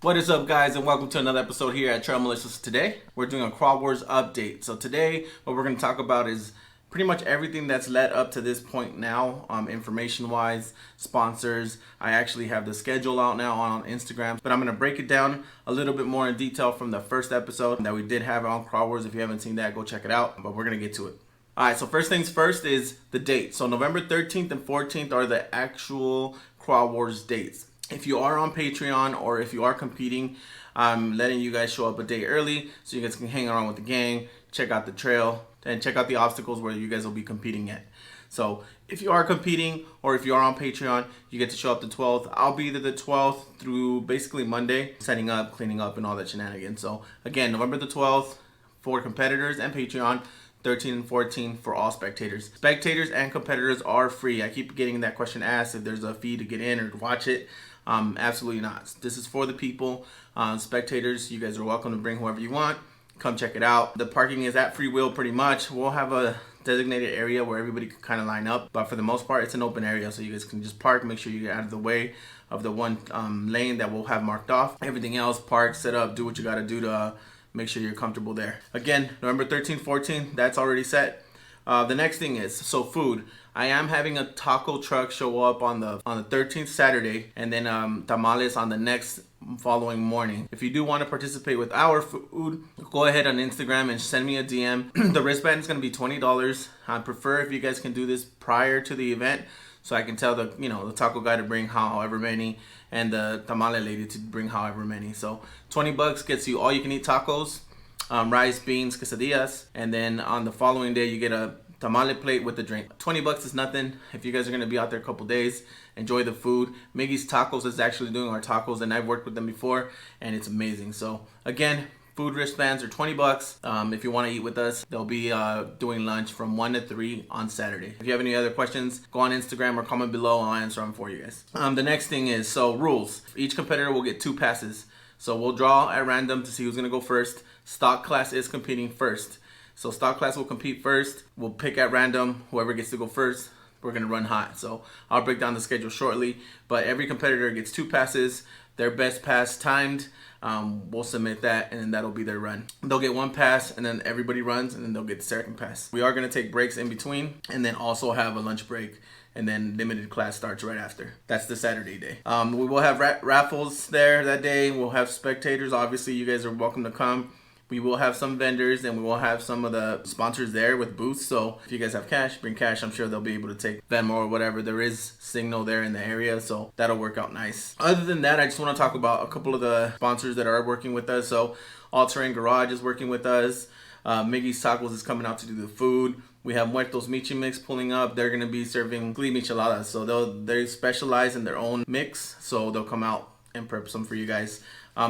What is up, guys, and welcome to another episode here at Trail Militias. Today we're doing a Krawl Wars update. So today what we're going to talk about is pretty much everything that's led up to this point now, information wise, sponsors. I actually have the schedule out now on Instagram, but I'm going to break it down a little bit more in detail from the first episode that we did have on Krawl Wars. If you haven't seen that, go check it out, but we're going to get to it. Alright, so first things first is the date. So November 13th and 14th are the actual Krawl Wars dates. If you are on Patreon or if you are competing, I'm letting you guys show up a day early so you guys can hang around with the gang, check out the trail, and check out the obstacles where you guys will be competing at. So if you are competing or if you are on Patreon, you get to show up the 12th. I'll be there the 12th through basically Monday, setting up, cleaning up, and all that shenanigans. So again, November the 12th for competitors and Patreon, 13 and 14 for all spectators. Spectators and competitors are free. I keep getting that question asked if there's a fee to get in or to watch it. Absolutely not. This is for the people. Spectators, you guys are welcome to bring whoever you want. Come check it out. The parking is at free will pretty much. We'll have a designated area where everybody can kind of line up, but for the most part it's an open area, so you guys can just park. Make sure you get out of the way of the one lane that we'll have marked off. Everything else, park, set up, do what you got to do to make sure you're comfortable there. Again, November 13th, 14th, that's already set. The next thing is, so food. I am having a taco truck show up on the 13th Saturday, and then tamales on the next following morning. If you do want to participate with our food, go ahead on Instagram and send me a DM. The wristband is going to be $20. I prefer if you guys can do this prior to the event, so I can tell the taco guy to bring however many, and the tamale lady to bring however many. So $20 gets you all you can eat tacos, rice, beans, quesadillas, and then on the following day you get a tamale plate with the drink. $20 is nothing. If you guys are going to be out there a couple days, enjoy the food. Miggy's Tacos is actually doing our tacos, and I've worked with them before, and it's amazing. So again, food wristbands are $20. If you want to eat with us, they'll be doing lunch from 1 to 3 on Saturday. If you have any other questions, go on Instagram or comment below. I'll answer them for you guys. The next thing is, so rules. Each competitor will get 2 passes. So we'll draw at random to see who's going to go first. Stock class is competing first. So stock class will compete first. We'll pick at random whoever gets to go first. We're going to run hot. So I'll break down the schedule shortly. But every competitor gets 2 passes. Their best pass timed. We'll submit that, and then that'll be their run. They'll get 1 pass, and then everybody runs, and then they'll get the second pass. We are going to take breaks in between, and then also have a lunch break, and then limited class starts right after. That's the Saturday day. We will have raffles there that day. We'll have spectators. Obviously, you guys are welcome to come. We will have some vendors, and we will have some of the sponsors there with booths. So if you guys have cash, bring cash. I'm sure they'll be able to take Venmo or whatever. There is Signal there in the area, so that'll work out nice. Other than that, I just want to talk about a couple of the sponsors that are working with us. So All Terrain Garage is working with us. Miggy's Tacos is coming out to do the food. We have Muertos Michi Mix pulling up. They're going to be serving Glee Micheladas. So they specialize in their own mix, so they'll come out and prep some for you guys.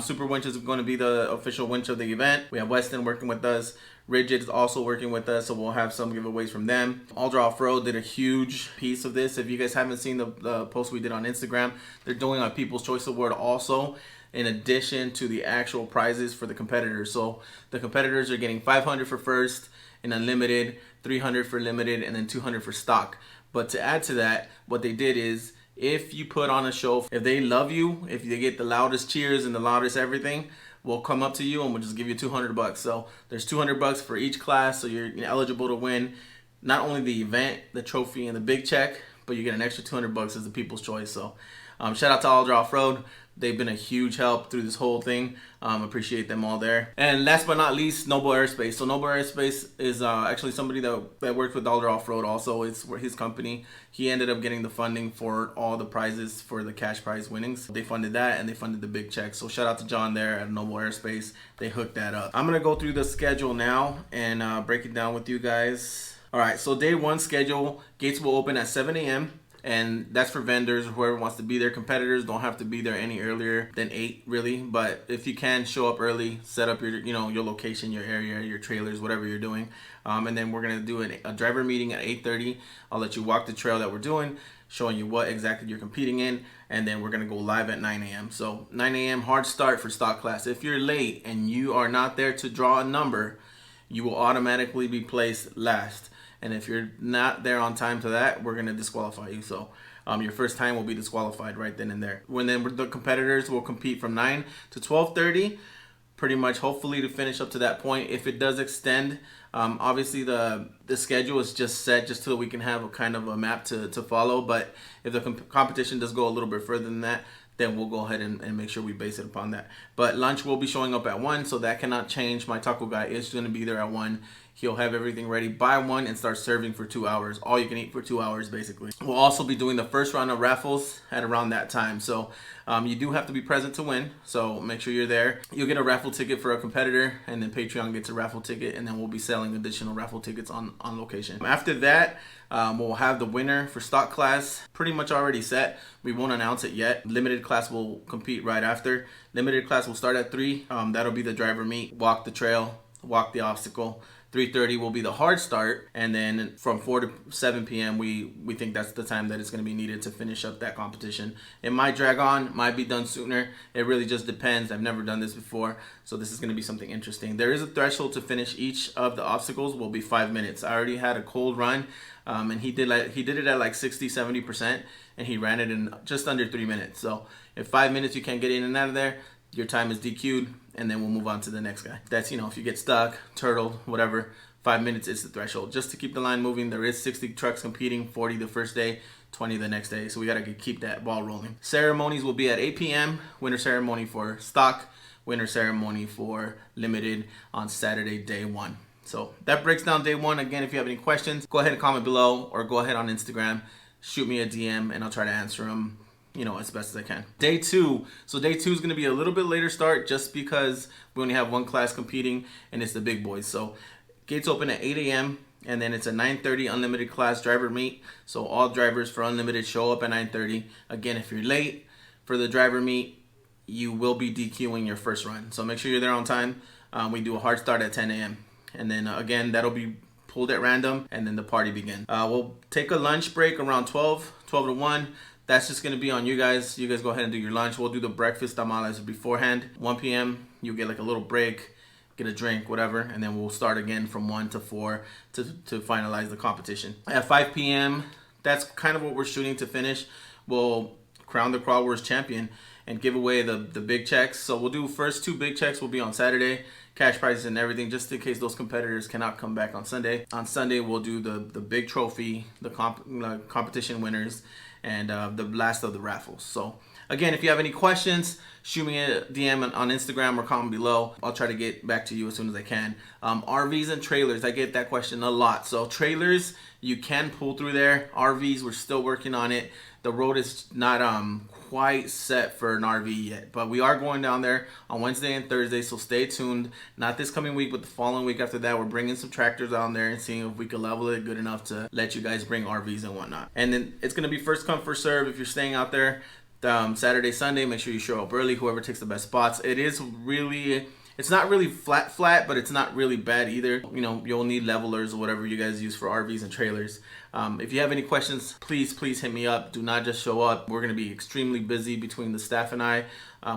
Super Winch is going to be the official winch of the event. We have Weston working with us. Rigid is also working with us, so we'll have some giveaways from them. Offroad did a huge piece of this. If you guys haven't seen the post we did on Instagram, they're doing a People's Choice Award also, in addition to the actual prizes for the competitors. So the competitors are getting $500 for first in unlimited, $300 for limited, and then $200 for stock. But to add to that, what they did is, if you put on a show, if they love you, if they get the loudest cheers and the loudest everything, we'll come up to you and we'll just give you $200. So there's $200 for each class, so you're eligible to win not only the event, the trophy, and the big check, but you get an extra $200 as the People's Choice. So shout out to Aldra Offroad. They've been a huge help through this whole thing. Appreciate them all there. And last but not least, Noble Aerospace. So Noble Aerospace is actually somebody that worked with Aldra Offroad also. It's his company. He ended up getting the funding for all the prizes for the cash prize winnings. They funded that, and they funded the big check. So shout out to John there at Noble Aerospace. They hooked that up. I'm going to go through the schedule now and break it down with you guys. All right, so day 1 schedule. Gates will open at 7 a.m. And that's for vendors or whoever wants to be there. Competitors don't have to be there any earlier than 8 really, but if you can, show up early, set up your your location, your area, your trailers, whatever you're doing, and then we're gonna do a driver meeting at 8:30. I'll let you walk the trail that we're doing, showing you what exactly you're competing in, and then we're gonna go live at 9 a.m. So 9 a.m. hard start for stock class. If you're late and you are not there to draw a number, you will automatically be placed last. And if you're not there on time to that, we're going to disqualify you. So your first time will be disqualified right then and there. When then the competitors will compete from 9 to 12:30, pretty much hopefully to finish up to that point. If it does extend, obviously the schedule is just set just so we can have a kind of a map to follow. But if the competition does go a little bit further than that, then we'll go ahead and make sure we base it upon that. But lunch will be showing up at 1, so that cannot change. My taco guy is going to be there at 1. He'll have everything ready by 1 and start serving for 2 hours. All you can eat for 2 hours, basically. We'll also be doing the first round of raffles at around that time. So you do have to be present to win. So make sure you're there. You'll get a raffle ticket for a competitor, and then Patreon gets a raffle ticket, and then we'll be selling additional raffle tickets on location. After that, we'll have the winner for stock class pretty much already set. We won't announce it yet. Limited class will compete right after. Limited class will start at 3. That'll be the driver meet, walk the trail, walk the obstacle. 3:30 will be the hard start, and then from 4 to 7 p.m. we think that's the time that it's going to be needed to finish up that competition. It might drag on, might be done sooner. It really just depends. I've never done this before, so this is going to be something interesting. There is a threshold to finish each of the obstacles. Will be 5 minutes. I already had a cold run, and he did it at like 60-70%, and he ran it in just under 3 minutes. So if 5 minutes you can't get in and out of there, your time is DQ'd, and then we'll move on to the next guy. That's, if you get stuck, turtled, whatever, 5 minutes is the threshold. Just to keep the line moving, there is 60 trucks competing, 40 the first day, 20 the next day. So we got to keep that ball rolling. Ceremonies will be at 8 p.m. Winter ceremony for stock, winter ceremony for limited on Saturday, day 1. So that breaks down day 1. Again, if you have any questions, go ahead and comment below, or go ahead on Instagram, shoot me a DM, and I'll try to answer them as best as I can. Day 2. So day 2 is going to be a little bit later start just because we only have one class competing, and it's the big boys. So gates open at 8 a.m. and then it's a 9:30 unlimited class driver meet. So all drivers for unlimited show up at 9:30. Again, if you're late for the driver meet, you will be DQing your first run. So make sure you're there on time. We do a hard start at 10 a.m. and then again, that'll be pulled at random, and then the party begins. We'll take a lunch break around 12 to 1. That's just going to be on you guys. You guys go ahead and do your lunch. We'll do the breakfast tamales beforehand. 1 p.m., you get like a little break, get a drink, whatever, and then we'll start again from 1 to 4 to finalize the competition. At 5 p.m., that's kind of what we're shooting to finish. We'll crown the Krawl Wars champion and give away the big checks. So we'll do first 2 big checks will be on Saturday, cash prizes and everything, just in case those competitors cannot come back on Sunday. On Sunday, we'll do the big trophy, the competition winners, and the last of the raffles. So again, if you have any questions, shoot me a DM on Instagram or comment below. I'll try to get back to you as soon as I can. RVs and trailers, I get that question a lot. So trailers, you can pull through there. RVs, we're still working on it. The road is not quite set for an RV yet, but we are going down there on Wednesday and Thursday, so stay tuned. Not this coming week, but the following week after that, we're bringing some tractors down there and seeing if we can level it good enough to let you guys bring RVs and whatnot. And then it's going to be first come, first serve. If you're staying out there Saturday, Sunday, make sure you show up early, whoever takes the best spots. It's not really flat, but it's not really bad either. You'll need levelers or whatever you guys use for RVs and trailers. If you have any questions, please hit me up. Do not just show up. We're going to be extremely busy between the staff and I.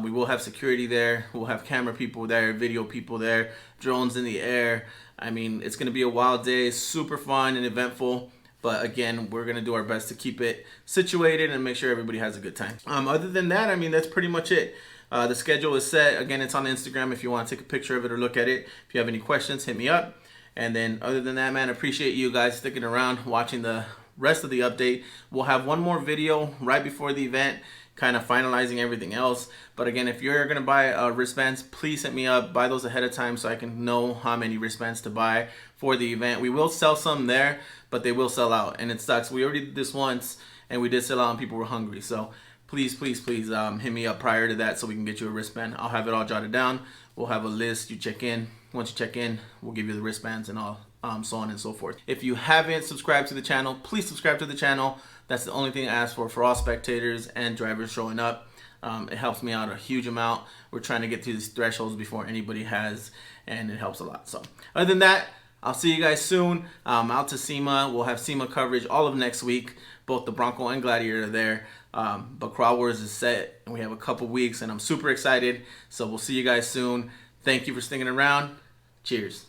We will have security there. We'll have camera people there, video people there, drones in the air. It's going to be a wild day, super fun and eventful. But again, we're going to do our best to keep it situated and make sure everybody has a good time. Other than that, that's pretty much it. The schedule is set. Again, it's on Instagram if you want to take a picture of it or look at it. If you have any questions, hit me up. And then other than that, man, appreciate you guys sticking around, watching the rest of the update. We'll have one more video right before the event, kind of finalizing everything else. But again, if you're going to buy wristbands, please hit me up. Buy those ahead of time so I can know how many wristbands to buy for the event. We will sell some there, but they will sell out. And it sucks. We already did this once, and we did sell out and people were hungry. So please hit me up prior to that so we can get you a wristband. I'll have it all jotted down. We'll have a list. You check in. Once you check in, we'll give you the wristbands and all, so on and so forth. If you haven't subscribed to the channel, please subscribe to the channel. That's the only thing I ask for all spectators and drivers showing up. It helps me out a huge amount. We're trying to get to these thresholds before anybody has, and it helps a lot. So other than that, I'll see you guys soon. Out to SEMA. We'll have SEMA coverage all of next week. Both the Bronco and Gladiator are there. But Krawl Wars is set, and we have a couple weeks, and I'm super excited. So we'll see you guys soon. Thank you for sticking around. Cheers.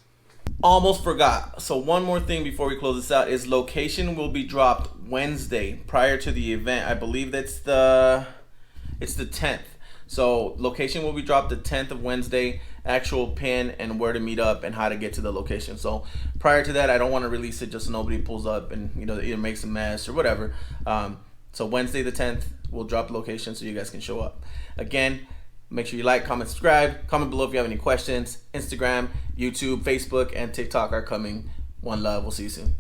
Almost forgot. So one more thing before we close this out is location will be dropped Wednesday prior to the event. I believe it's the 10th. So location will be dropped the 10th of Wednesday, actual pin and where to meet up and how to get to the location. So prior to that, I don't want to release it just so nobody pulls up and either makes a mess or whatever. So Wednesday the 10th, we'll drop the location so you guys can show up. Again, make sure you like, comment, subscribe. Comment below if you have any questions. Instagram, YouTube, Facebook, and TikTok are coming. One love. We'll see you soon.